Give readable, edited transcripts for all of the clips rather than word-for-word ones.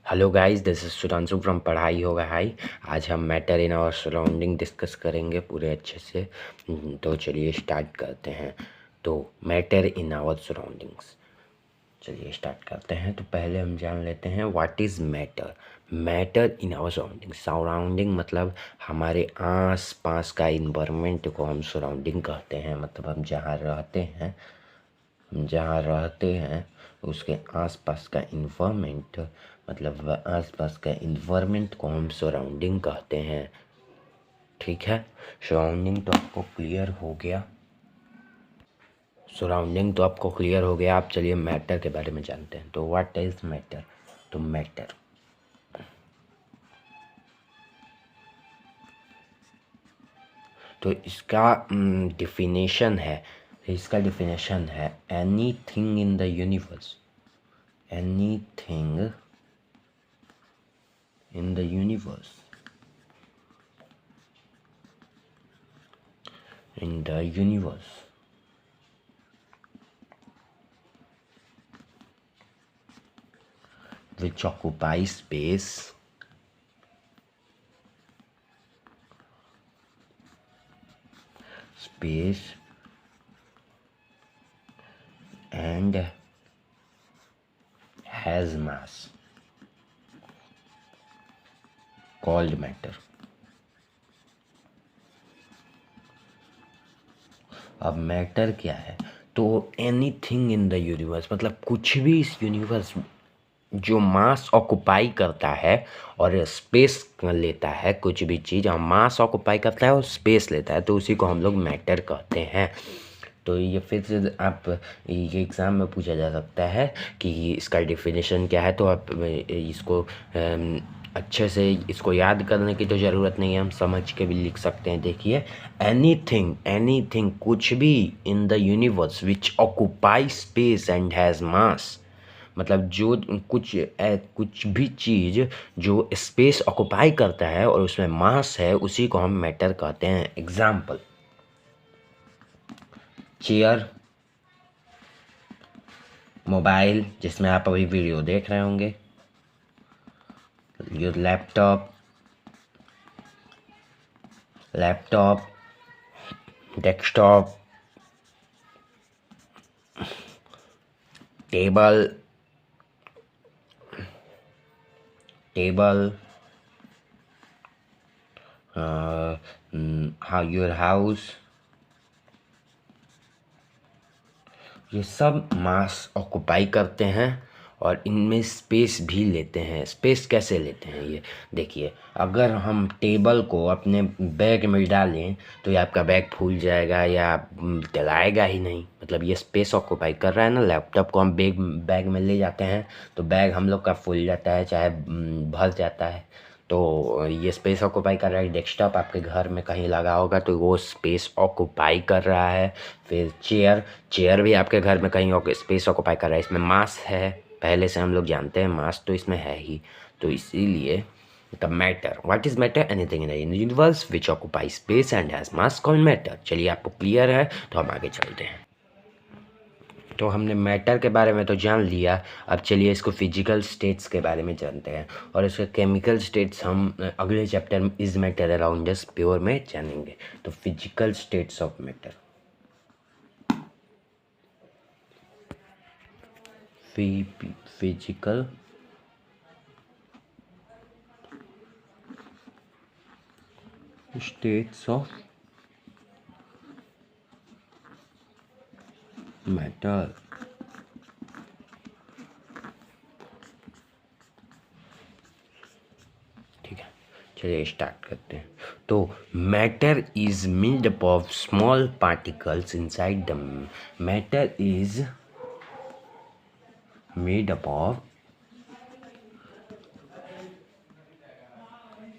Hello guys, this is Sudhanshu from Padhai Hoga high. आज हम matter in our surrounding discuss करेंगे पूरे अच्छे से। तो चलिए स्टार्ट करते हैं। तो मैटर इन आवर सराउंडिंग्स, चलिए स्टार्ट करते हैं। तो पहले हम जान लेते हैं what is matter. Matter in our surrounding, surrounding मतलब हमारे आस पास का इन्वायरमेंट को हम सराउंडिंग कहते हैं। मतलब हम जहाँ रहते हैं उसके आसपास का इन्वायरमेंट, मतलब आसपास का इन्वायरमेंट को हम सराउंडिंग कहते हैं। ठीक है, सराउंडिंग तो आपको क्लियर हो गया। आप चलिए मैटर के बारे में जानते हैं। तो व्हाट इज मैटर। तो मैटर तो इसका डिफिनेशन है anything in the universe, anything in the universe, in the universe which occupies space and has mass called matter। अब मैटर क्या है? तो एनीथिंग इन द यूनिवर्स मतलब कुछ भी इस यूनिवर्स जो मास ऑक्युपाई करता है और स्पेस लेता है, कुछ भी चीज़ मास ऑक्युपाई करता है और स्पेस लेता है, तो उसी को हम लोग मैटर कहते हैं। तो ये फिर से आप ये एग्ज़ाम में पूछा जा सकता है कि इसका डेफिनेशन क्या है। तो आप इसको अच्छे से इसको याद करने की तो ज़रूरत नहीं है, हम समझ के भी लिख सकते हैं। देखिए, एनीथिंग कुछ भी in the universe which occupy space and has मास, मतलब जो कुछ भी चीज़ जो स्पेस ऑक्युपाई करता है और उसमें मास है, उसी को हम मैटर कहते हैं। एग्जाम्पल, चेयर, मोबाइल जिसमें आप अभी वीडियो देख रहे होंगे, your laptop, desktop, table, your house, ये सब मास ऑक्युपाई करते हैं और इनमें स्पेस भी लेते हैं। स्पेस कैसे लेते हैं ये देखिए, अगर हम टेबल को अपने बैग में डालें तो ये आपका बैग फूल जाएगा या चलाएगा ही नहीं, मतलब ये स्पेस ऑक्युपाई कर रहा है ना। लैपटॉप को हम बैग में ले जाते हैं तो बैग हम लोग का फूल जाता है, चाहे भर जाता है, तो ये स्पेस ऑक्युपाई कर रहा है। डेस्कटॉप आपके घर में कहीं लगा होगा तो वो स्पेस ऑक्युपाई कर रहा है। फिर चेयर भी आपके घर में कहीं स्पेस ऑक्युपाई कर रहा है। इसमें मास है, पहले से हम लोग जानते हैं मास तो इसमें है ही। तो इसीलिए the matter, what is matter, anything in the universe which occupy space and has mass called matter. चलिए, आपको क्लियर है तो हम आगे चलते हैं। तो हमने मैटर के बारे में तो जान लिया, अब चलिए इसको फिजिकल स्टेट्स के बारे में जानते हैं। और इसके केमिकल स्टेट्स हम अगले chapter is matter around us pure में जानेंगे। तो physical states of matter, physical states of matter. ठीक है, चलिए स्टार्ट करते हैं। तो matter is made up of small particles inside the matter is made up of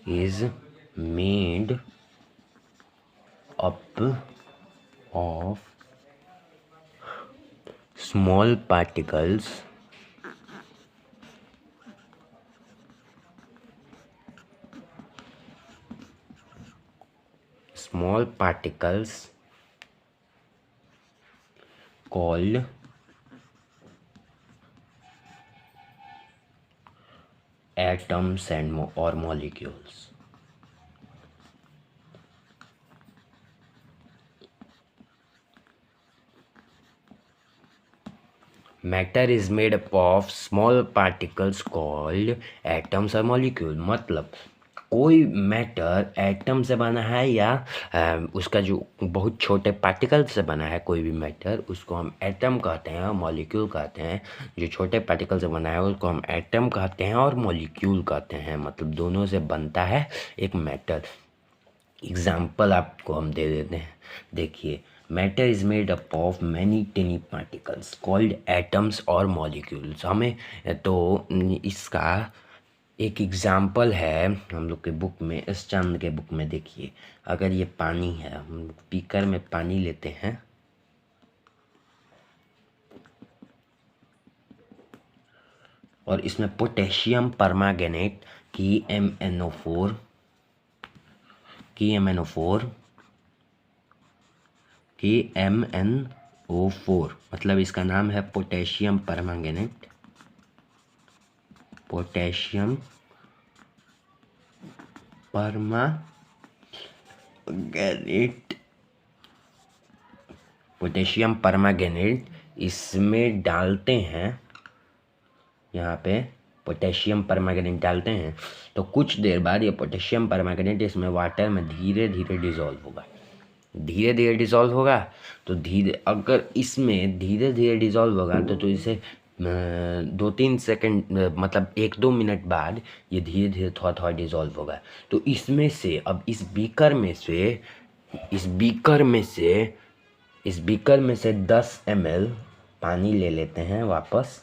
is made up of small particles called atoms and और molecules. Matter is made up of small particles called atoms और molecule. मतलब कोई matter atom से बना है या उसका जो बहुत छोटे पार्टिकल से बना है कोई भी मैटर, उसको हम एटम कहते हैं और मॉलिक्यूल कहते हैं। जो छोटे पार्टिकल से बना है उसको हम एटम कहते हैं और मॉलिक्यूल कहते हैं। मतलब दोनों से बनता है एक मैटर। एग्जाम्पल आपको हम दे देते हैं, देखिए matter is made up of many tiny particles called atoms और मॉलिक्यूल्स। हमें तो इसका एक एग्जाम्पल है हम लोग के बुक में, इस चंद के बुक में। देखिए अगर ये पानी है, हम बीकर में पानी लेते हैं और इसमें पोटेशियम परमांगनेट KMnO4 मतलब इसका नाम है पोटेशियम परमांगनेट। पोटेशियम परमांगनेट इसमें डालते हैं, यहाँ पे पोटेशियम परमांगनेट डालते हैं तो कुछ देर बाद ये पोटेशियम परमांगनेट इसमें वाटर में धीरे धीरे डिसॉल्व होगा। तो अगर इसमें धीरे धीरे डिसॉल्व होगा तो इसे 2-3 सेकंड मतलब 1-2 मिनट बाद ये धीरे धीरे थोड़ा थोड़ा डिसॉल्व होगा। तो इसमें से अब इस बीकर में से 10 ml पानी ले लेते हैं वापस,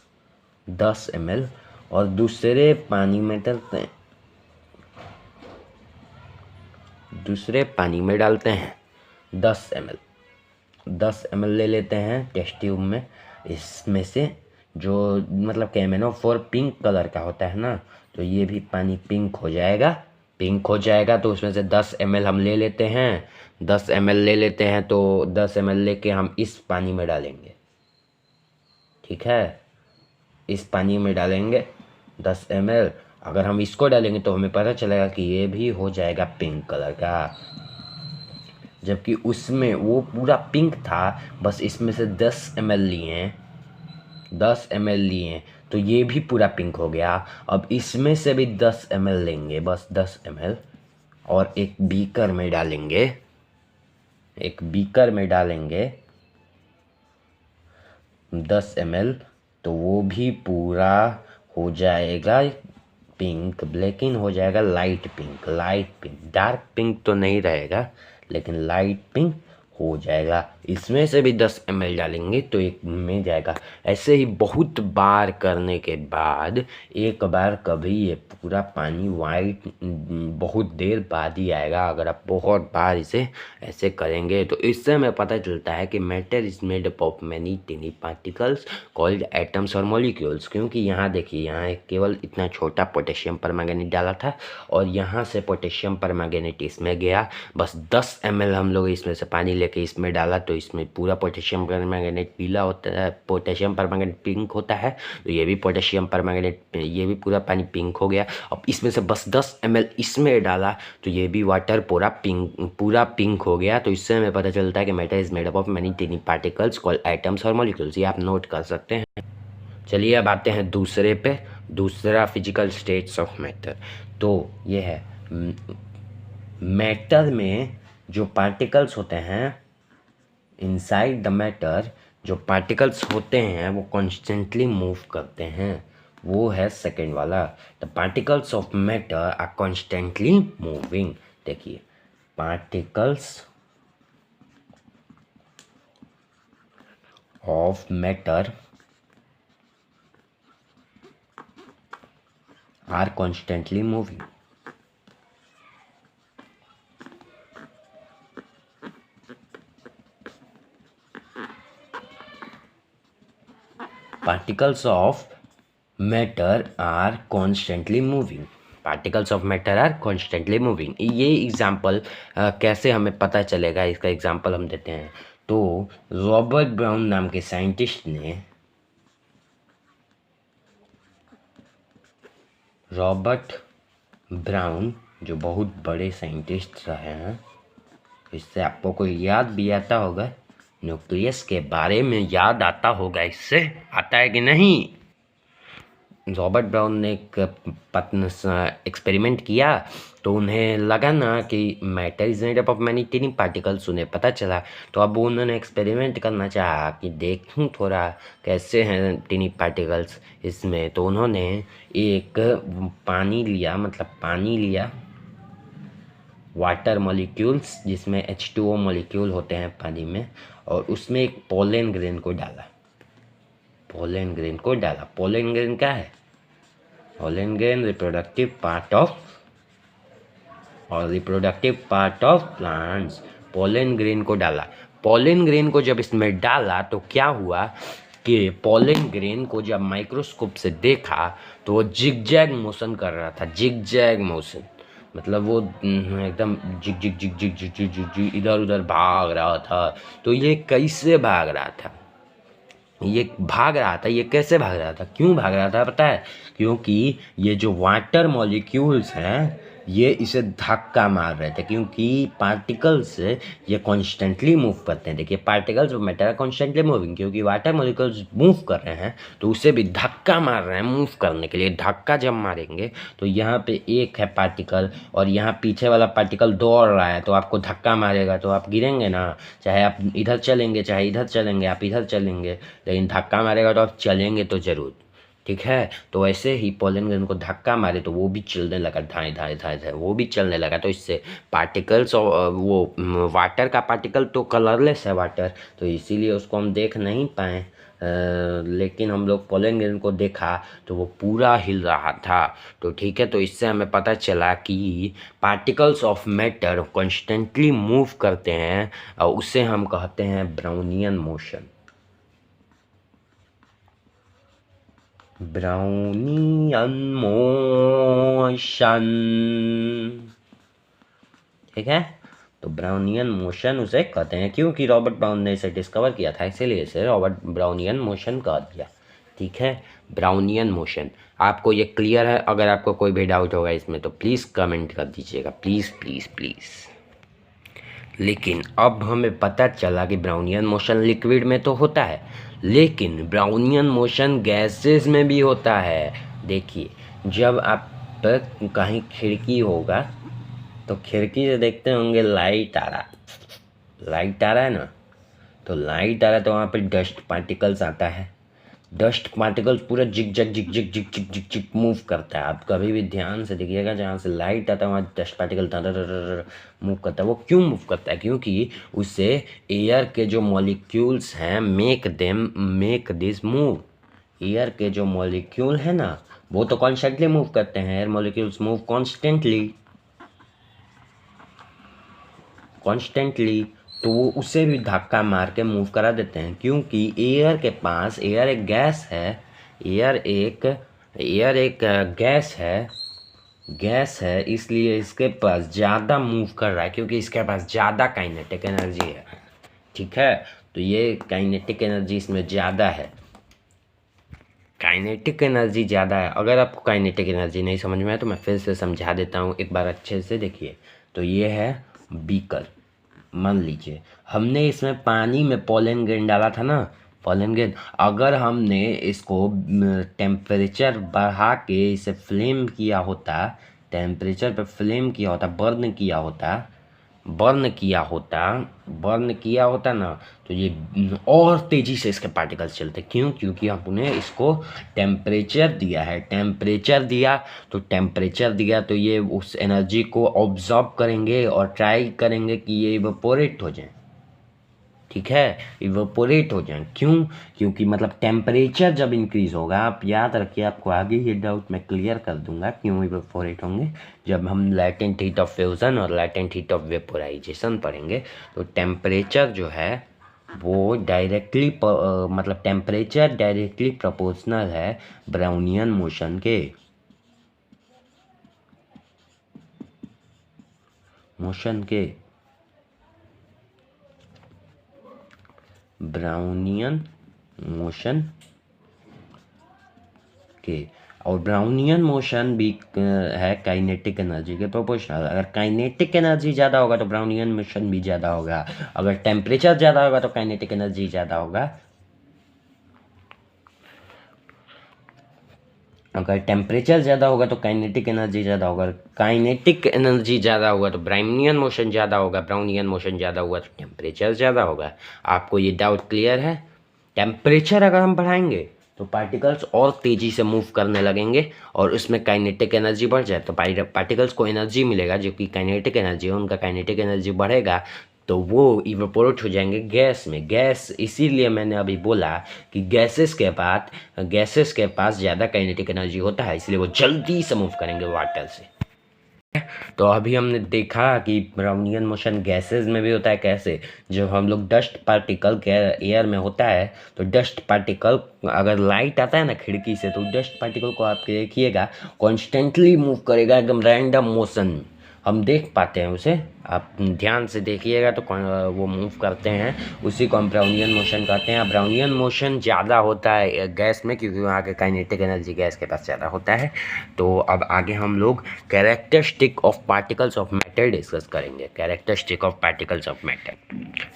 10 ml, और दूसरे पानी में डालते हैं 10 ml ले लेते हैं टेस्ट ट्यूब में। इसमें से जो मतलब KMnO4 पिंक कलर का होता है ना, तो ये भी पानी पिंक हो जाएगा। तो उसमें से 10 ml हम ले लेते हैं, 10 ml ले लेते हैं तो 10 ml लेके हम इस पानी में डालेंगे। ठीक है, इस पानी में डालेंगे 10 ml। अगर हम इसको डालेंगे तो हमें पता चलेगा कि ये भी हो जाएगा पिंक कलर का, जबकि उसमें वो पूरा पिंक था। बस इसमें से 10 ml लिए तो ये भी पूरा पिंक हो गया। अब इसमें से भी 10 ml लेंगे, बस 10 ml, और एक बीकर में डालेंगे 10 ml, तो वो भी पूरा हो जाएगा पिंक, लेकिन हो जाएगा लाइट पिंक। डार्क पिंक तो नहीं रहेगा लेकिन लाइट पिंक हो जाएगा। इसमें से भी 10 ml डालेंगे तो एक में जाएगा। ऐसे ही बहुत बार करने के बाद एक बार कभी ये पूरा पानी वाइट बहुत देर बाद ही आएगा। अगर आप बहुत बार इसे ऐसे करेंगे तो इससे हमें पता चलता है कि matter is made up of many tiny particles called atoms और मॉलिक्यूल्स। क्योंकि यहाँ देखिए, यहाँ केवल इतना छोटा पोटेशियम परमैंगनीट डाला था और यहाँ से पोटेशियम परमैंगनीट इसमें गया। बस 10 ml हम लोग इसमें से पानी लेके इसमें डाला तो इसमें पूरा पोटेशियम परमैंगनीट पीला होता है, पोटेशियम परमैंगनीट पिंक होता है। तो ये भी पोटेशियम परमैंगनीट, ये भी पूरा पानी पिंक हो गया। अब इसमें से बस 10 ml इसमें डाला तो ये भी वाटर पूरा पिंक हो गया। तो इससे हमें पता चलता है कि matter is made up of many tiny particles called atoms और मॉलिक्यूल्स। ये आप नोट कर सकते हैं। चलिए अब आते हैं दूसरा फिजिकल स्टेट्स ऑफ मैटर। तो ये है मैटर में जो पार्टिकल्स होते हैं, इनसाइड द मैटर जो पार्टिकल्स होते हैं वो कॉन्स्टेंटली मूव करते हैं। वो है सेकेंड वाला, the particles of matter are constantly moving. देखिए, particles of matter are constantly moving. Particles of matter are constantly moving. Particles of matter are constantly moving. ये एग्जाम्पल कैसे हमें पता चलेगा, इसका एग्जाम्पल हम देते हैं। तो रॉबर्ट ब्राउन नाम के साइंटिस्ट ने रॉबर्ट ब्राउन जो बहुत बड़े साइंटिस्ट रहे हैं, इससे आपको कोई याद भी आता होगा, न्यूक्लियस के बारे में याद आता होगा, इससे आता है कि नहीं। रॉबर्ट ब्राउन ने एक एक्सपेरिमेंट किया, तो उन्हें लगा ना कि matter is made up of many tiny particles, उन्हें पता चला। तो अब उन्होंने एक्सपेरिमेंट करना चाहा कि देखूं थोड़ा कैसे हैं टिनी पार्टिकल्स इसमें। तो उन्होंने एक पानी लिया वाटर मॉलिक्यूल्स, जिसमें H2O मॉलिक्यूल होते हैं पानी में, और उसमें एक पोलन ग्रेन को डाला। पोलन ग्रेन क्या है? Pollen grain reproductive part of plants. Pollen grain को डाला। पोलन ग्रेन को जब इसमें डाला तो क्या हुआ कि पोलन ग्रेन को जब माइक्रोस्कोप से देखा तो वो जिगजैग मोशन कर रहा था। जिगजैग मोशन मतलब वो एकदम जिग zig zig zig zig zig zig जिग इधर उधर भाग रहा था। तो ये कैसे भाग रहा था? ये कैसे भाग रहा था? क्यों भाग रहा था पता है? क्योंकि ये जो वाटर मॉलिक्यूल्स हैं ये इसे धक्का मार रहे थे, क्योंकि पार्टिकल्स ये कॉन्स्टेंटली मूव करते हैं। देखिए particles of matter are constantly moving, क्योंकि वाटर मॉलिक्यूल्स मूव कर रहे हैं तो उसे भी धक्का मार रहे हैं मूव करने के लिए। धक्का जब मारेंगे तो यहाँ पे एक है पार्टिकल और यहाँ पीछे वाला पार्टिकल दौड़ रहा है, तो आपको धक्का मारेगा तो आप गिरेंगे ना। चाहे आप इधर चलेंगे चाहे इधर चलेंगे, आप इधर चलेंगे, लेकिन धक्का मारेगा तो आप चलेंगे तो जरूर। ठीक है, तो वैसे ही पोलन ग्रेन को धक्का मारे तो वो भी चलने लगा, धाए धाए धाए धाए वो भी चलने लगा। तो इससे पार्टिकल्स और वो वाटर का पार्टिकल तो कलरलेस है वाटर, तो इसीलिए उसको हम देख नहीं पाए। लेकिन हम लोग पोलन ग्रेन को देखा तो वो पूरा हिल रहा था। तो ठीक है, तो इससे हमें पता चला कि particles of matter constantly move करते हैं और उसे हम कहते हैं ब्राउनियन मोशन। ब्राउनियन मोशन, ठीक है। तो ब्राउनियन मोशन उसे कहते हैं, क्योंकि रॉबर्ट ब्राउन ने इसे डिस्कवर किया था, इसीलिए इसे रॉबर्ट ब्राउनियन मोशन कह दिया। ठीक है, ब्राउनियन मोशन। आपको ये क्लियर है? अगर आपको कोई भी डाउट होगा इसमें तो प्लीज़ कमेंट कर दीजिएगा, प्लीज़ प्लीज़ प्लीज़। लेकिन अब हमें पता चला कि ब्राउनियन मोशन लिक्विड में तो होता है, लेकिन ब्राउनियन मोशन गैसेस में भी होता है। देखिए, जब आप कहीं खिड़की होगा तो खिड़की से देखते होंगे लाइट आ रहा है ना, तो लाइट आ रहा है तो वहाँ पे डस्ट पार्टिकल्स आता है। डस्ट पार्टिकल्स पूरा zig zag zig zig zig zig zig zig move करता है। आप कभी भी ध्यान से देखिएगा, जहाँ से लाइट आता है वहाँ डस्ट पार्टिकल मूव करता है। वो क्यों मूव करता है? क्योंकि उससे एयर के जो मॉलिक्यूल्स हैं मेक दिस मूव। एयर के जो मॉलिक्यूल है ना वो तो कॉन्स्टेंटली मूव करते हैं। एयर मॉलिक्यूल्स मूव कॉन्स्टेंटली, तो वो उसे भी धक्का मार के मूव करा देते हैं। क्योंकि एयर के पास, एयर एक गैस है, एयर एक गैस है, इसलिए इसके पास ज़्यादा मूव कर रहा है, क्योंकि इसके पास ज़्यादा काइनेटिक एनर्जी है। ठीक है, तो ये काइनेटिक एनर्जी इसमें ज़्यादा है। काइनेटिक एनर्जी ज़्यादा है। अगर आपको काइनेटिक एनर्जी नहीं समझ में आए तो मैं फिर से समझा देता हूँ, एक बार अच्छे से देखिए। तो ये है बीकर। मान लीजिए हमने इसमें पानी में पोलन ग्रेन डाला था ना, पोलन ग्रेन। अगर हमने इसको टेम्परेचर बढ़ा के इसे फ्लेम किया होता, टेम्परेचर पे फ्लेम किया होता, बर्न किया होता ना, तो ये और तेज़ी से इसके पार्टिकल्स चलते। क्यों? क्योंकि हमने इसको टेम्परेचर दिया तो ये उस एनर्जी को ऑब्जॉर्ब करेंगे और ट्राई करेंगे कि ये इवेपोरेट हो जाए। ठीक है, इवेपोरेट हो जाए। क्यों? क्योंकि मतलब टेम्परेचर जब इंक्रीज होगा, आप याद रखिए, आपको आगे ये डाउट मैं क्लियर कर दूंगा क्यों इवेपोरेट होंगे, जब हम लैटेंट हीट ऑफ फ्यूजन और लैटेंट हीट ऑफ वेपोराइजेशन पढ़ेंगे। तो टेम्परेचर जो है वो डायरेक्टली मतलब टेम्परेचर डायरेक्टली प्रोपोर्शनल है ब्राउनियन मोशन के। ब्राउनियन मोशन के। और ब्राउनियन मोशन भी है काइनेटिक एनर्जी के प्रोपोर्शनल। अगर काइनेटिक एनर्जी ज़्यादा होगा तो ब्राउनियन मोशन भी ज़्यादा होगा। अगर टेम्परेचर ज़्यादा होगा तो काइनेटिक एनर्जी ज़्यादा होगा। अगर टेम्परेचर ज़्यादा होगा तो काइनेटिक एनर्जी ज़्यादा होगा। काइनेटिक एनर्जी ज़्यादा होगा तो ब्राउनियन मोशन ज़्यादा होगा। ब्राउनियन मोशन ज़्यादा हुआ तो टेम्परेचर ज़्यादा होगा। आपको ये डाउट क्लियर है? टेम्परेचर अगर हम बढ़ाएंगे तो पार्टिकल्स और तेज़ी से मूव करने लगेंगे और उसमें काइनेटिक एनर्जी बढ़ जाए तो पार्टिकल्स को एनर्जी मिलेगा जो कि काइनेटिक एनर्जी है। उनका काइनेटिक एनर्जी बढ़ेगा तो वो इवेपोरेट हो जाएंगे गैस में। गैस इसीलिए मैंने अभी बोला कि गैसेस के पास ज़्यादा काइनेटिक एनर्जी होता है, इसलिए वो जल्दी से मूव करेंगे वाटर से। तो अभी हमने देखा कि ब्राउनियन मोशन गैसेस में भी होता है। कैसे? जब हम लोग डस्ट पार्टिकल के एयर में होता है तो डस्ट पार्टिकल अगर लाइट आता है ना खिड़की से तो डस्ट पार्टिकल को आप देखिएगा कॉन्स्टेंटली मूव करेगा, एकदम रैंडम मोशन हम देख पाते हैं उसे। आप ध्यान से देखिएगा तो वो मूव करते हैं, उसी को हम ब्राउनियन मोशन कहते हैं। ब्राउनियन मोशन ज़्यादा होता है गैस में क्योंकि वहाँ के काइनेटिक एनर्जी गैस के पास ज़्यादा होता है। तो अब आगे हम लोग characteristic of particles of matter discuss करेंगे। Characteristic of particles of matter.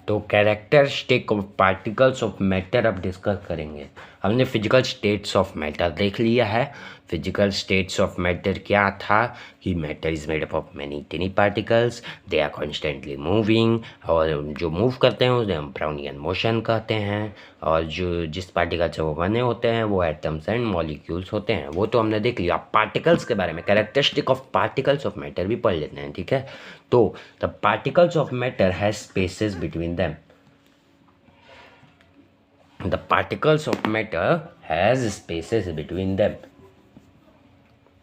तो characteristic of particles of matter अब डिस्कस करेंगे। हमने फिजिकल स्टेट्स ऑफ मैटर देख लिया है। फिजिकल स्टेट्स ऑफ मैटर क्या था कि matter is made up of many tiny particles, they are constantly moving, और जो मूव करते हैं उसे हम ब्राउनियन मोशन कहते हैं। और जो जिस पार्टिकल से वो बने होते हैं वो एटम्स एंड मॉलिक्यूल्स होते हैं। वो तो हमने देख लिया। आप पार्टिकल्स के बारे में characteristic of particles of matter भी पढ़ लेते हैं, ठीक है? तो the particles of matter has spaces between them. The particles of matter has spaces between them.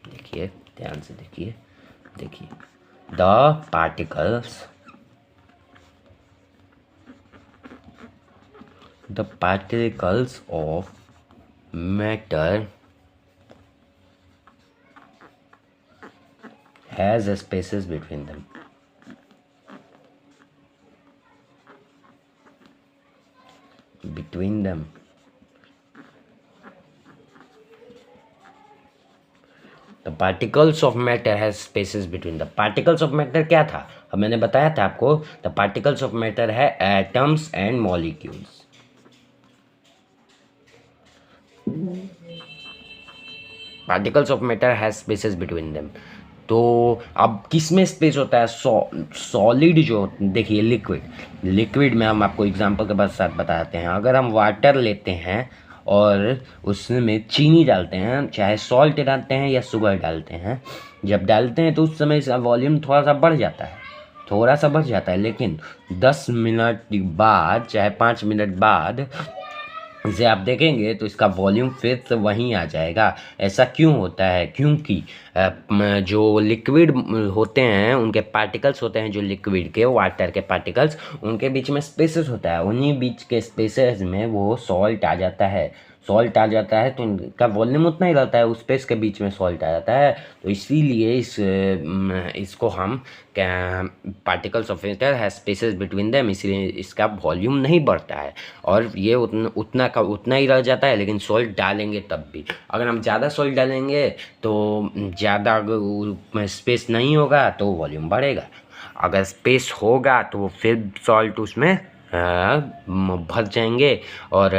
देखिए, ध्यान से देखिए। The particles of matter has spaces between them. The particles of matter has spaces between the particles of matter क्या था? अब मैंने बताया था आपको the particles of matter है atoms and molecules। Particles of matter has spaces between them। तो अब किस में स्पेस होता है? सॉलिड जो देखिए लिक्विड में हम आपको एग्जांपल के साथ बताते हैं। अगर हम वाटर लेते हैं और उसमें चीनी डालते हैं, चाहे सॉल्ट डालते हैं या शुगर डालते हैं, जब डालते हैं तो उस समय इसका वॉल्यूम थोड़ा सा बढ़ जाता है, लेकिन 10 मिनट बाद चाहे 5 मिनट बाद इसे आप देखेंगे तो इसका वॉल्यूम फिर से वहीं आ जाएगा। ऐसा क्यों होता है? क्योंकि जो लिक्विड होते हैं उनके पार्टिकल्स होते हैं, जो लिक्विड के वाटर के पार्टिकल्स, उनके बीच में स्पेसेस होता है। उन्हीं बीच के स्पेसेस में वो सॉल्ट आ जाता है तो इनका वॉल्यूम उतना ही रहता है, उस स्पेस के बीच में सॉल्ट आ जाता है। तो इसीलिए इसको हम particles of matter has spaces between them, इसलिए इसका वॉल्यूम नहीं बढ़ता है और ये उतना ही रह जाता है। लेकिन सॉल्ट डालेंगे तब भी, अगर हम ज़्यादा सॉल्ट डालेंगे तो ज़्यादा अगर स्पेस नहीं होगा तो वॉल्यूम बढ़ेगा, अगर स्पेस होगा तो वो फिर सॉल्ट उसमें भर जाएंगे और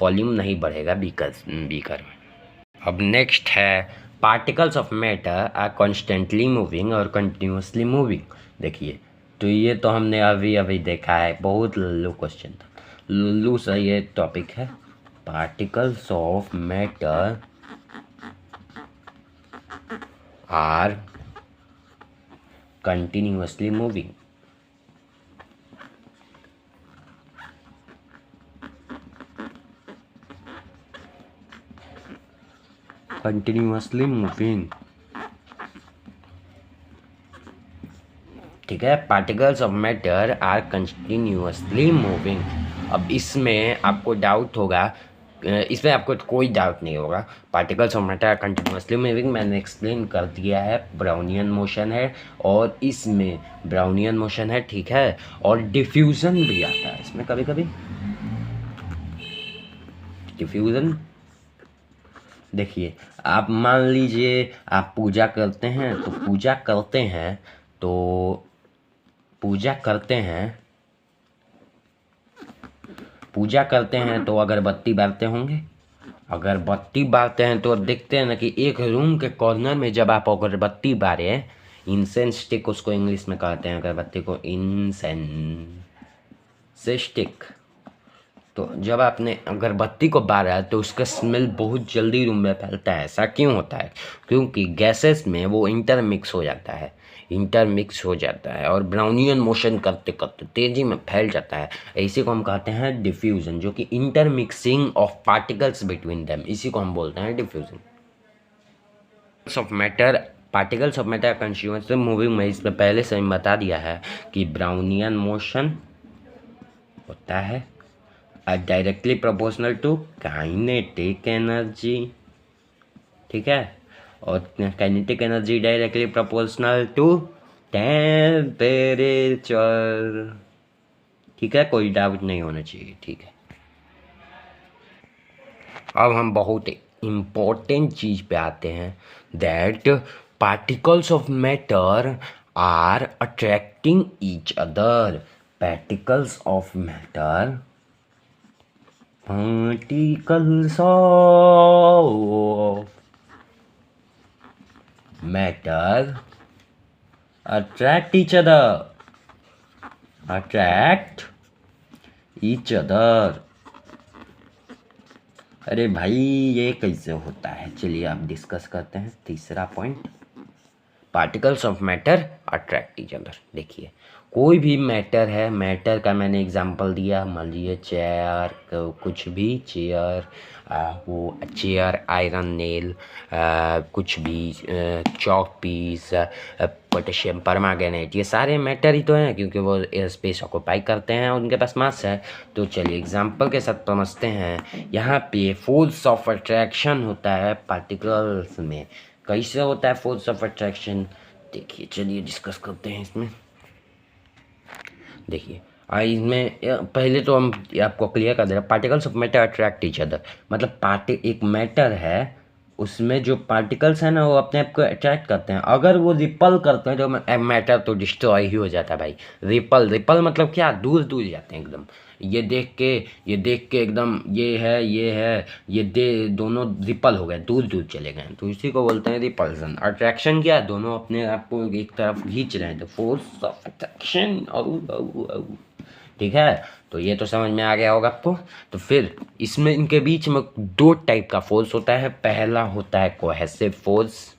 वॉल्यूम नहीं बढ़ेगा बीकर में। अब नेक्स्ट है particles of matter are constantly moving और कंटिन्यूसली मूविंग। देखिए, तो ये तो हमने अभी देखा है, बहुत लल्लू क्वेश्चन था, लल्लू सा ये टॉपिक है। Particles of matter are continuously moving. ठीक है, particles of matter are continuously moving. अब इसमें आपको डाउट होगा, इसमें आपको कोई डाउट नहीं होगा। Particles of matter are continuously moving मैंने एक्सप्लेन कर दिया है। ब्राउनियन मोशन है और इसमें ब्राउनियन मोशन है, ठीक है, और डिफ्यूजन भी आता है इसमें कभी कभी। देखिए, आप मान लीजिए आप पूजा करते हैं, तो पूजा करते हैं तो पूजा करते हैं पूजा करते हैं तो अगरबत्ती बारते होंगे। अगरबत्ती बारते हैं तो अब देखते हैं ना कि एक रूम के कॉर्नर में जब आप अगरबत्ती बारे, इंसेंस स्टिक उसको इंग्लिश में कहते हैं, अगरबत्ती को इंसेंस स्टिक। तो जब आपने अगरबत्ती को बारा तो उसका स्मेल बहुत जल्दी रूम में फैलता है। ऐसा क्यों होता है? क्योंकि गैसेस में वो इंटरमिक्स हो जाता है और ब्राउनियन मोशन करते करते तेजी में फैल जाता है। इसी को हम कहते हैं डिफ्यूजन, जो कि intermixing of particles between them, इसी को हम बोलते हैं diffusion. Particles of matter constituents moving में, इसमें पहले से ही बता दिया है कि ब्राउनियन मोशन होता है directly proportional to kinetic energy, ठीक है, और kinetic energy directly proportional to temperature, ठीक है, कोई डाउट नहीं होना चाहिए, ठीक है। अब हम बहुत इम्पोर्टेंट चीज पे आते हैं, that particles of matter are attracting each other. Particles of matter Particles of matter attract each other. अरे भाई ये कैसे होता है? चलिए आप डिस्कस करते हैं। तीसरा point, particles of matter attract each other. देखिए, कोई भी मैटर है, मैटर का मैंने एग्जांपल दिया, मान लीजिए चेयर, कुछ भी चेयर, वो चेयर, आयरन नेल, कुछ भी चॉक पीस, पोटेशियम परमांगनेट, ये सारे मैटर ही तो हैं, क्योंकि वो स्पेस ऑक्यूपाई करते हैं और उनके पास मास है। तो चलिए एग्जांपल के साथ समझते हैं। यहाँ पे फोर्स ऑफ अट्रैक्शन होता है पार्टिकल्स में। कैसे होता है फोर्स ऑफ अट्रैक्शन? देखिए, चलिए डिस्कस करते हैं इसमें। देखिए, इसमें पहले तो हम आपको क्लियर कर दे रहे हैं, particles of matter attract each other, मतलब एक मैटर है, उसमें जो पार्टिकल्स हैं ना वो अपने आप को अट्रैक्ट करते हैं। अगर वो रिपल करते हैं तो मैटर तो डिस्ट्रॉय ही हो जाता है भाई। रिपल मतलब क्या? दूर दूर जाते हैं एकदम। ये देख के एकदम ये दोनों रिपल हो गए, दूर दूर चले गए, तो इसी को बोलते हैं रिपल्सन। अट्रैक्शन क्या? दोनों अपने आप को एक तरफ खींच रहे हैं, तो फोर्स ऑफ अट्रैक्शन। ठीक है, तो ये तो समझ में आ गया होगा आपको। तो फिर इसमें इनके बीच में दो टाइप का फोर्स होता है। पहला होता है कोहेसिव फोर्स,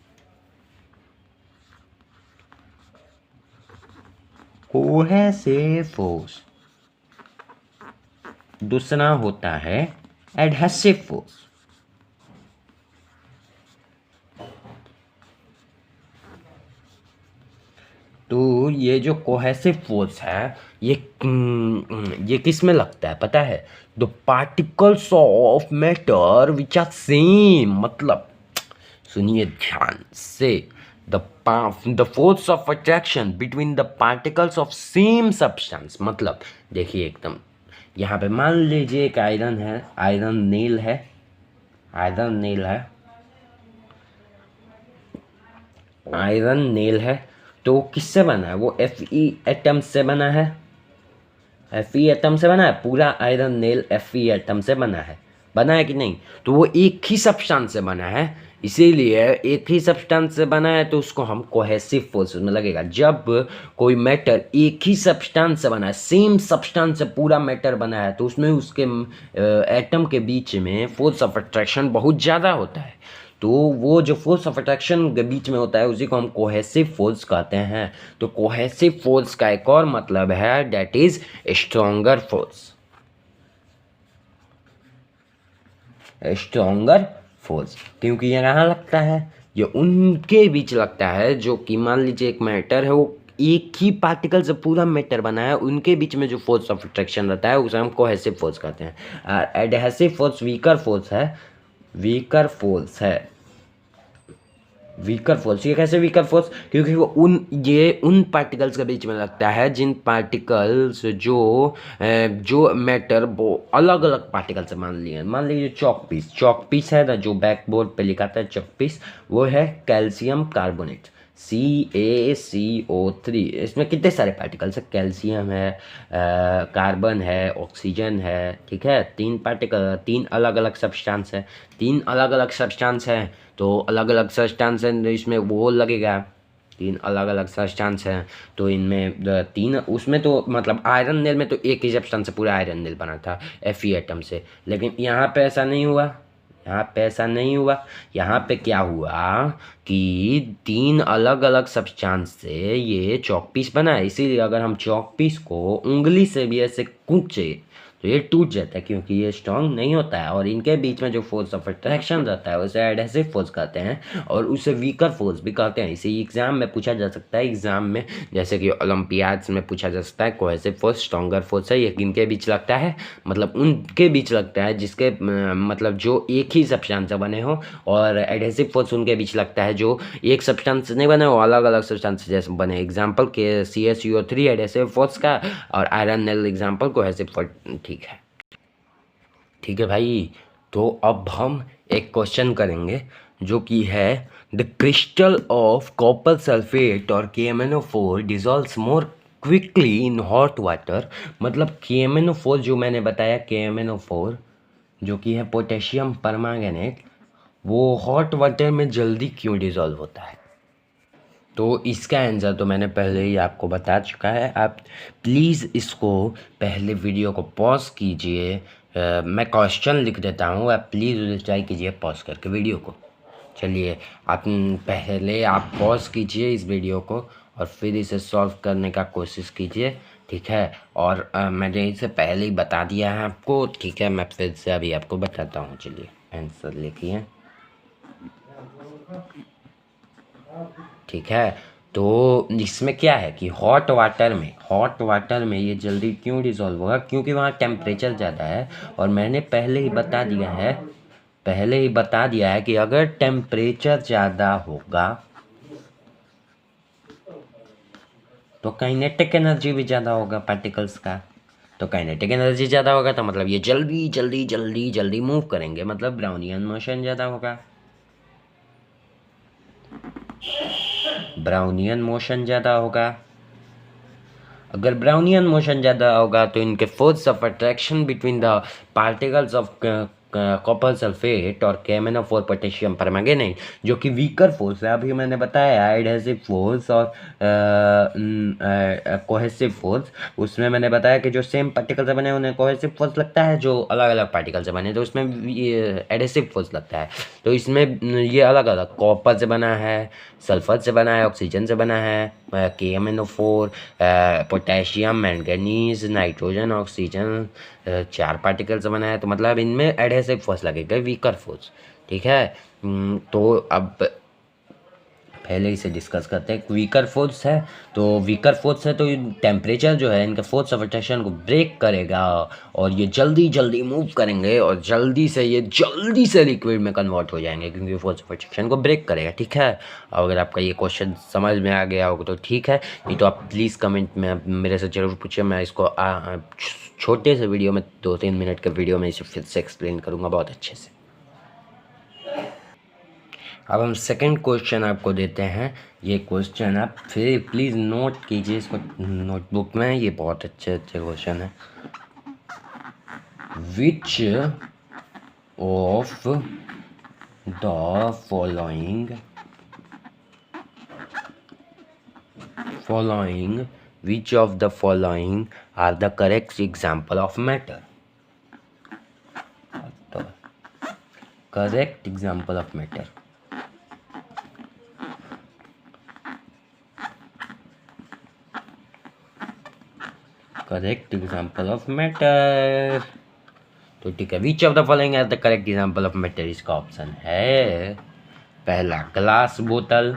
दूसरा होता है एडहेसिव फोर्स। तो ये जो कोहेसिव फोर्स है ये किस में लगता है पता है? The particles of matter which are same, मतलब सुनिए ध्यान से, the force of attraction between the particles of same substance. मतलब देखिए एकदम, यहाँ पे मान लीजिए एक आयरन है, आयरन नेल है, तो किससे बना है? वो Fe एटम से बना है। Fe एटम से बना है, पूरा आयरन नेल Fe एटम से बना है कि नहीं? तो वो एक ही सब्सटेंस से बना है, इसीलिए एक ही सब्सटेंस से बना है तो उसको हम कोहेसिव फोर्स में लगेगा। जब कोई मैटर एक ही सब्सटेंस से बना है, सेम सब्सटेंस से पूरा मैटर बना है, तो उसमें उसके एटम के बीच में फोर्स ऑफ अट्रैक्शन बहुत ज़्यादा होता है। तो वो जो फोर्स ऑफ अट्रैक्शन के बीच में होता है उसी को हम कोहेसिव फोर्स कहते हैं। तो कोहेसिव फोर्स का एक और मतलब है, दैट इज स्ट्रॉन्गर फोर्स। क्योंकि ये कहाँ लगता है? ये उनके बीच लगता है, जो कि मान लीजिए एक मैटर है, वो एक ही पार्टिकल से पूरा मैटर बना है, उनके बीच में जो फोर्स ऑफ अट्रैक्शन रहता है उसे हम कोहेसिव फोर्स कहते हैं। एडहेसिव फोर्स वीकर फोर्स है। वीकर फोर्स, ये कैसे वीकर फोर्स? क्योंकि वो उन पार्टिकल्स के बीच में लगता है जिन पार्टिकल्स जो मैटर वो अलग अलग पार्टिकल से मान लीजिए चॉक पीस है ना, जो बैक बोर्ड पे लिखा था चॉक पीस, वो है कैल्शियम कार्बोनेट CaCO3। इसमें कितने सारे पार्टिकल्स है? कैल्शियम है, कार्बन है, ऑक्सीजन है, ठीक है। तीन अलग अलग सब्सटेंस है, तो अलग अलग सब्सटेंस है तो इसमें वो लगेगा। तीन अलग अलग सब्सटेंस हैं तो इनमें तीन, उसमें तो मतलब आयरन नेल में तो एक ही सब्सटेंस से पूरा आयरन नेल बना था Fe एटम से, लेकिन यहाँ पे ऐसा नहीं हुआ। यहाँ पे क्या हुआ कि तीन अलग अलग सब्सटेंस से ये चॉक पीस बना है। इसीलिए अगर हम चॉक पीस को उंगली से भी ऐसे कूचे तो ये टूट जाता है, क्योंकि ये स्ट्रांग नहीं होता है। और इनके बीच में जो फोर्स ऑफ अट्रैक्शन रहता है उसे एडहेसिव फोर्स कहते हैं, और उसे वीकर फोर्स भी कहते हैं। इसे एग्जाम में पूछा जा सकता है, एग्जाम में जैसे कि ओलंपियाड्स में पूछा जा सकता है कोहेसिव फोर्स स्ट्रॉन्गर फोर्स है, ये किनके बीच लगता है? मतलब उनके बीच लगता है जिसके मतलब जो एक ही सब्सटेंस से बने हो, और एडहेसिव फोर्स उनके बीच लगता है जो एक सब्सटेंस से नहीं बने हो, अलग अलग सब्सटेंस जैसे बने। एग्जाम्पल के CaCO3 एडहेसिव फोर्स का, और iron nail example cohesive force. ठीक है भाई। तो अब हम एक क्वेश्चन करेंगे जो कि है the crystal of copper sulphate और KMnO4 dissolves more quickly in hot water. मतलब KMnO4 जो मैंने बताया, KMnO4 जो कि है पोटेशियम परमैंगनेट, वो हॉट वाटर में जल्दी क्यों डिजॉल्व होता है? तो इसका आंसर तो मैंने पहले ही आपको बता चुका है। आप प्लीज़ इसको पहले वीडियो को पॉज कीजिए, मैं क्वेश्चन लिख देता हूँ, आप प्लीज़ उसे ट्राई कीजिए पॉज करके वीडियो को। चलिए पहले आप पॉज कीजिए इस वीडियो को और फिर इसे सॉल्व करने का कोशिश कीजिए, ठीक है। और मैंने इसे पहले ही बता दिया है आपको, ठीक है। मैं फिर से अभी आपको बताता हूँ। चलिए आंसर लिखिए, ठीक है। तो इसमें क्या है कि हॉट वाटर में ये जल्दी क्यों डिज़ोल्व होगा? क्योंकि वहाँ टेम्परेचर ज़्यादा है। और मैंने पहले ही बता दिया है कि अगर टेम्परेचर ज़्यादा होगा तो काइनेटिक एनर्जी भी ज़्यादा होगा पार्टिकल्स का। तो काइनेटिक एनर्जी ज़्यादा होगा तो मतलब ये जल्दी जल्दी जल्दी जल्दी मूव करेंगे, मतलब ब्राउनियन मोशन ज़्यादा होगा। अगर ब्राउनियन मोशन ज़्यादा होगा तो इनके force of attraction between the particles of copper sulphate और KMnO4 पोटेशियम परमैंगनेट, जो कि वीकर फोर्स है, अभी मैंने बताया एडहेसिव फोर्स और कोहेसिव फोर्स। उसमें मैंने बताया कि जो सेम पार्टिकल से बने उन्हें कोहेसिव फोर्स लगता है, जो अलग अलग पार्टिकल से बने तो उसमें एडहेसिव फोर्स लगता है। तो इसमें ये अलग अलग कॉपर से बना है, सल्फर से बना है, ऑक्सीजन से बना है, KMnO4, potassium, manganese, nitrogen, oxygen, 4 particle से बना है। तो मतलब इनमें एडहेसिव फोर्स लगेगा, वीकर फोर्स, ठीक है। तो अब पहले इसे डिस्कस करते हैं। वीकर फोर्स है तो टेम्परेचर जो है इनका फोर्स ऑफ अट्रैक्शन को ब्रेक करेगा और ये जल्दी जल्दी मूव करेंगे और जल्दी से लिक्विड में कन्वर्ट हो जाएंगे, क्योंकि फोर्स ऑफ अट्रैक्शन को ब्रेक करेगा, ठीक है। अगर आपका ये क्वेश्चन समझ में आ गया होगा तो ठीक है, नहीं तो आप प्लीज़ कमेंट में मेरे से ज़रूर पूछिए। मैं इसको छोटे से वीडियो में 2-3 मिनट के वीडियो में इसे फिर से एक्सप्लेन करूँगा बहुत अच्छे से। अब हम सेकंड क्वेश्चन आपको देते हैं। ये क्वेश्चन आप फिर प्लीज़ नोट कीजिए इसको नोटबुक में, ये बहुत अच्छे क्वेश्चन है। Which of the following are the correct example of matter? Correct example of matter. Correct example of matter. तो ठीक है, which of the following are the correct example of matter? इसका ऑप्शन है पहला ग्लास बोतल,